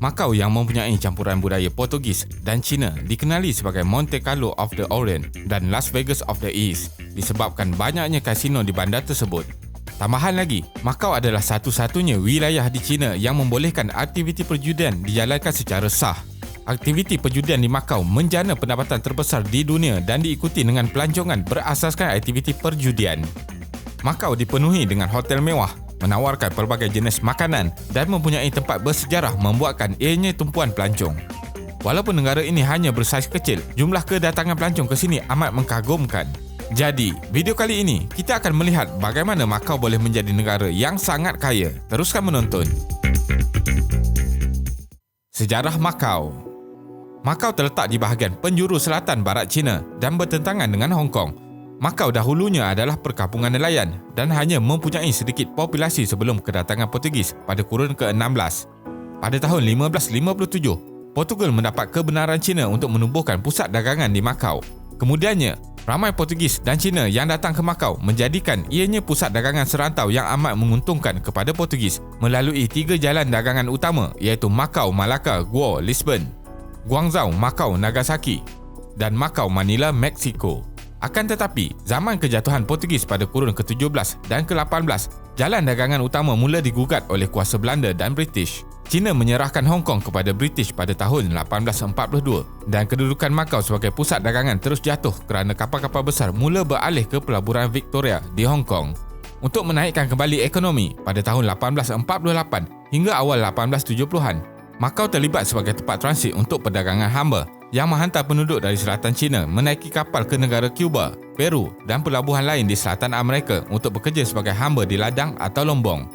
Macau yang mempunyai campuran budaya Portugis dan Cina dikenali sebagai Monte Carlo of the Orient dan Las Vegas of the East disebabkan banyaknya kasino di bandar tersebut. Tambahan lagi, Macau adalah satu-satunya wilayah di China yang membolehkan aktiviti perjudian dijalankan secara sah. Aktiviti perjudian di Macau menjana pendapatan terbesar di dunia dan diikuti dengan pelancongan berasaskan aktiviti perjudian. Macau dipenuhi dengan hotel mewah, menawarkan pelbagai jenis makanan dan mempunyai tempat bersejarah membuatkan ianya tumpuan pelancong. Walaupun negara ini hanya bersaiz kecil, jumlah kedatangan pelancong ke sini amat mengagumkan. Jadi, video kali ini kita akan melihat bagaimana Macau boleh menjadi negara yang sangat kaya. Teruskan menonton. Sejarah Macau. Macau terletak di bahagian penjuru selatan barat China dan bertentangan dengan Hong Kong. Macau dahulunya adalah perkampungan nelayan dan hanya mempunyai sedikit populasi sebelum kedatangan Portugis pada kurun ke-16. Pada tahun 1557, Portugal mendapat kebenaran China untuk menubuhkan pusat dagangan di Macau. Kemudiannya, ramai Portugis dan Cina yang datang ke Macau menjadikan ianya pusat dagangan serantau yang amat menguntungkan kepada Portugis melalui 3 jalan dagangan utama iaitu Macau, Malacca, Goa, Lisbon, Guangzhou, Macau, Nagasaki dan Macau, Manila, Mexico. Akan tetapi, zaman kejatuhan Portugis pada kurun ke-17 dan ke-18, jalan dagangan utama mula digugat oleh kuasa Belanda dan British. China menyerahkan Hong Kong kepada British pada tahun 1842 dan kedudukan Macau sebagai pusat dagangan terus jatuh kerana kapal-kapal besar mula beralih ke pelaburan Victoria di Hong Kong. Untuk menaikkan kembali ekonomi, pada tahun 1848 hingga awal 1870-an, Macau terlibat sebagai tempat transit untuk perdagangan hamba yang menghantar penduduk dari selatan China menaiki kapal ke negara Cuba, Peru dan pelabuhan lain di selatan Amerika untuk bekerja sebagai hamba di ladang atau lombong.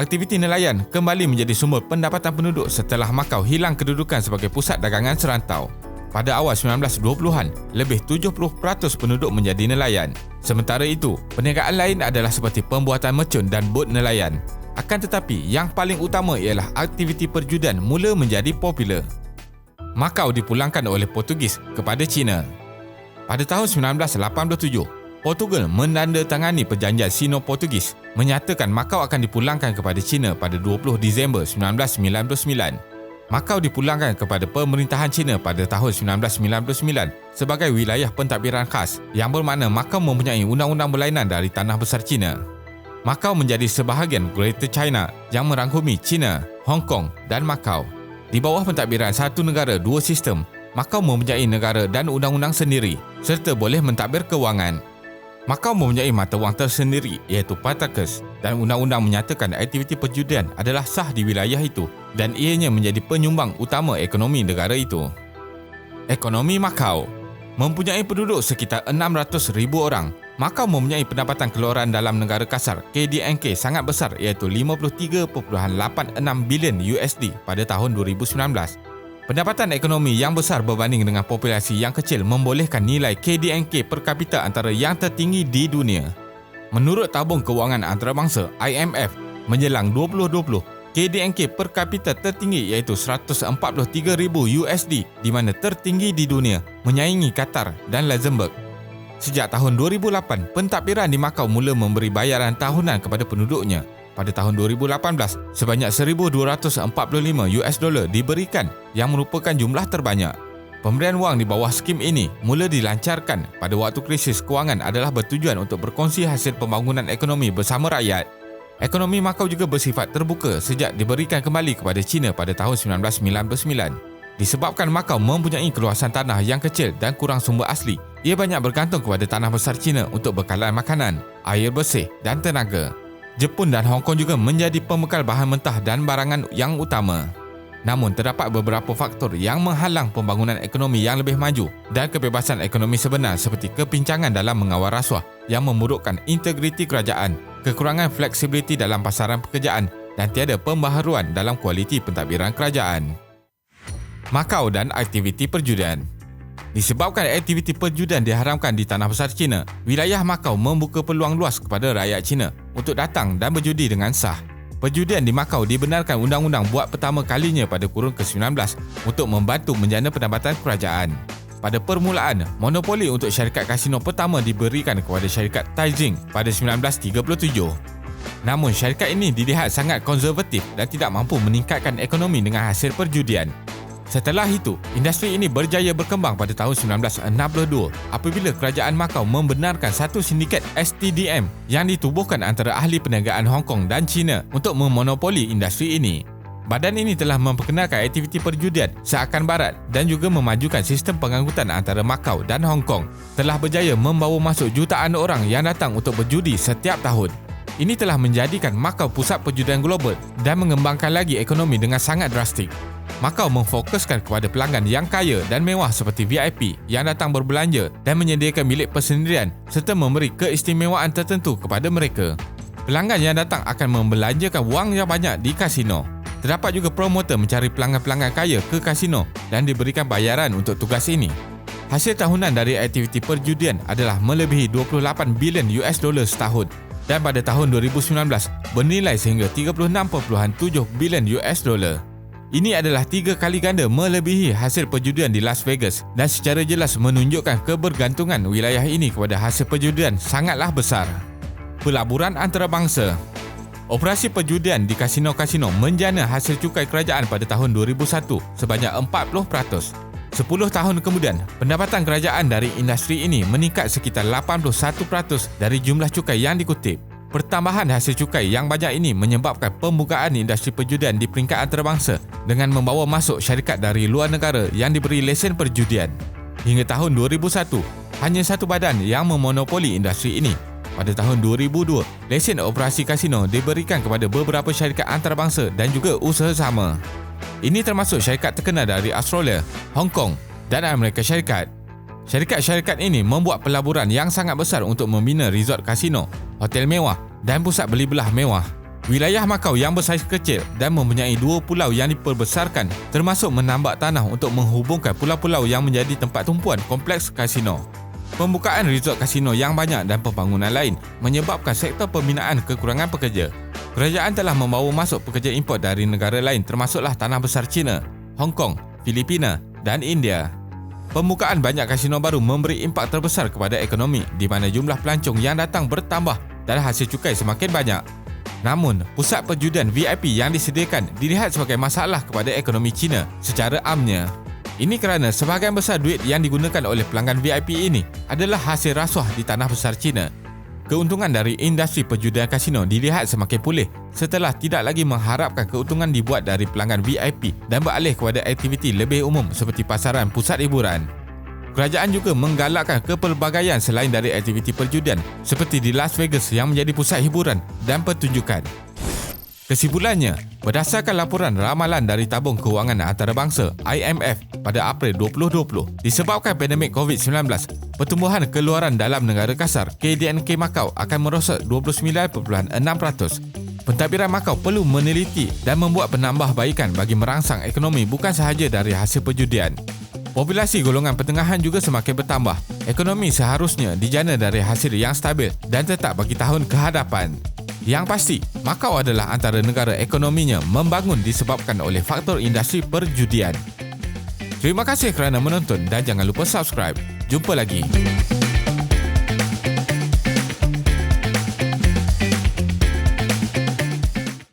Aktiviti nelayan kembali menjadi sumber pendapatan penduduk setelah Macau hilang kedudukan sebagai pusat dagangan serantau. Pada awal 1920-an, lebih 70% penduduk menjadi nelayan. Sementara itu, perniagaan lain adalah seperti pembuatan mercun dan bot nelayan. Akan tetapi, yang paling utama ialah aktiviti perjudian mula menjadi popular. Macau dipulangkan oleh Portugis kepada China. Pada tahun 1987, Portugal menandatangani perjanjian Sino-Portugis menyatakan Macau akan dipulangkan kepada China pada 20 Disember 1999. Macau dipulangkan kepada pemerintahan China pada tahun 1999 sebagai wilayah pentadbiran khas yang bermakna Macau mempunyai undang-undang berlainan dari tanah besar China. Macau menjadi sebahagian Greater China yang merangkumi China, Hong Kong dan Macau. Di bawah pentadbiran satu negara dua sistem, Macau mempunyai negara dan undang-undang sendiri serta boleh mentadbir kewangan. Macau mempunyai mata wang tersendiri iaitu Patakas dan undang-undang menyatakan aktiviti perjudian adalah sah di wilayah itu dan ianya menjadi penyumbang utama ekonomi negara itu. Ekonomi Macau mempunyai penduduk sekitar 600,000 orang. Macau mempunyai pendapatan keluaran dalam negara kasar KDNK sangat besar iaitu 53.86 bilion USD pada tahun 2019. Pendapatan ekonomi yang besar berbanding dengan populasi yang kecil membolehkan nilai KDNK per kapita antara yang tertinggi di dunia. Menurut tabung kewangan antarabangsa IMF, menjelang 2020, KDNK per kapita tertinggi iaitu 143,000 USD di mana tertinggi di dunia, menyaingi Qatar dan Luxembourg. Sejak tahun 2008, pentadbiran di Macau mula memberi bayaran tahunan kepada penduduknya. Pada tahun 2018, sebanyak 1,245 US$ diberikan yang merupakan jumlah terbanyak. Pemberian wang di bawah skim ini mula dilancarkan pada waktu krisis kewangan adalah bertujuan untuk berkongsi hasil pembangunan ekonomi bersama rakyat. Ekonomi Macau juga bersifat terbuka sejak diberikan kembali kepada China pada tahun 1999. Disebabkan Macau mempunyai keluasan tanah yang kecil dan kurang sumber asli, ia banyak bergantung kepada tanah besar China untuk bekalan makanan, air bersih dan tenaga. Jepun dan Hong Kong juga menjadi pembekal bahan mentah dan barangan yang utama. Namun terdapat beberapa faktor yang menghalang pembangunan ekonomi yang lebih maju dan kebebasan ekonomi sebenar seperti kepincangan dalam mengawal rasuah yang memburukkan integriti kerajaan, kekurangan fleksibiliti dalam pasaran pekerjaan dan tiada pembaharuan dalam kualiti pentadbiran kerajaan. Macau dan aktiviti perjudian. Disebabkan aktiviti perjudian diharamkan di tanah besar China, wilayah Macau membuka peluang luas kepada rakyat China untuk datang dan berjudi dengan sah. Perjudian di Macau dibenarkan undang-undang buat pertama kalinya pada kurun ke-19 untuk membantu menjana pendapatan kerajaan. Pada permulaan, monopoli untuk syarikat kasino pertama diberikan kepada syarikat Taizing pada 1937. Namun syarikat ini dilihat sangat konservatif dan tidak mampu meningkatkan ekonomi dengan hasil perjudian. Setelah itu, industri ini berjaya berkembang pada tahun 1962 apabila kerajaan Macau membenarkan satu sindiket STDM yang ditubuhkan antara ahli perniagaan Hong Kong dan China untuk memonopoli industri ini. Badan ini telah memperkenalkan aktiviti perjudian seakan barat dan juga memajukan sistem pengangkutan antara Macau dan Hong Kong. Telah berjaya membawa masuk jutaan orang yang datang untuk berjudi setiap tahun. Ini telah menjadikan Macau pusat perjudian global dan mengembangkan lagi ekonomi dengan sangat drastik. Macau memfokuskan kepada pelanggan yang kaya dan mewah seperti VIP yang datang berbelanja dan menyediakan bilik persendirian serta memberi keistimewaan tertentu kepada mereka. Pelanggan yang datang akan membelanjakan wang yang banyak di kasino. Terdapat juga promotor mencari pelanggan-pelanggan kaya ke kasino dan diberikan bayaran untuk tugas ini. Hasil tahunan dari aktiviti perjudian adalah melebihi 28 bilion US dolar setahun dan pada tahun 2019 bernilai sehingga 36.7 bilion US dolar. Ini adalah 3 kali ganda melebihi hasil perjudian di Las Vegas dan secara jelas menunjukkan kebergantungan wilayah ini kepada hasil perjudian sangatlah besar. Pelaburan antarabangsa. Operasi perjudian di kasino-kasino menjana hasil cukai kerajaan pada tahun 2001 sebanyak 40%. 10 tahun kemudian, pendapatan kerajaan dari industri ini meningkat sekitar 81% dari jumlah cukai yang dikutip. Pertambahan hasil cukai yang banyak ini menyebabkan pembukaan industri perjudian di peringkat antarabangsa dengan membawa masuk syarikat dari luar negara yang diberi lesen perjudian. Hingga tahun 2001, hanya satu badan yang memonopoli industri ini. Pada tahun 2002, lesen operasi kasino diberikan kepada beberapa syarikat antarabangsa dan juga usaha sama. Ini termasuk syarikat terkenal dari Australia, Hong Kong dan Amerika Syarikat. Syarikat-syarikat ini membuat pelaburan yang sangat besar untuk membina resort kasino, hotel mewah dan pusat beli belah mewah. Wilayah Macau yang bersaiz kecil dan mempunyai 2 pulau yang diperbesarkan termasuk menambak tanah untuk menghubungkan pulau-pulau yang menjadi tempat tumpuan kompleks kasino. Pembukaan resort kasino yang banyak dan pembangunan lain menyebabkan sektor pembinaan kekurangan pekerja. Kerajaan telah membawa masuk pekerja import dari negara lain termasuklah tanah besar China, Hong Kong, Filipina dan India. Pembukaan banyak kasino baru memberi impak terbesar kepada ekonomi di mana jumlah pelancong yang datang bertambah dan hasil cukai semakin banyak. Namun, pusat perjudian VIP yang disediakan dilihat sebagai masalah kepada ekonomi China secara amnya. Ini kerana sebahagian besar duit yang digunakan oleh pelanggan VIP ini adalah hasil rasuah di tanah besar China. Keuntungan dari industri perjudian kasino dilihat semakin pulih setelah tidak lagi mengharapkan keuntungan dibuat dari pelanggan VIP dan beralih kepada aktiviti lebih umum seperti pasaran pusat hiburan. Kerajaan juga menggalakkan kepelbagaian selain dari aktiviti perjudian seperti di Las Vegas yang menjadi pusat hiburan dan pertunjukan. Kesimpulannya, berdasarkan laporan ramalan dari Tabung Kewangan Antarabangsa IMF pada April 2020, disebabkan pandemik COVID-19, pertumbuhan keluaran dalam negara kasar KDNK Macau akan merosot 29.6%. Pentadbiran Macau perlu meneliti dan membuat penambahbaikan bagi merangsang ekonomi bukan sahaja dari hasil perjudian. Populasi golongan pertengahan juga semakin bertambah. Ekonomi seharusnya dijana dari hasil yang stabil dan tetap bagi tahun ke hadapan. Yang pasti, Macau adalah antara negara ekonominya membangun disebabkan oleh faktor industri perjudian. Terima kasih kerana menonton dan jangan lupa subscribe. Jumpa lagi.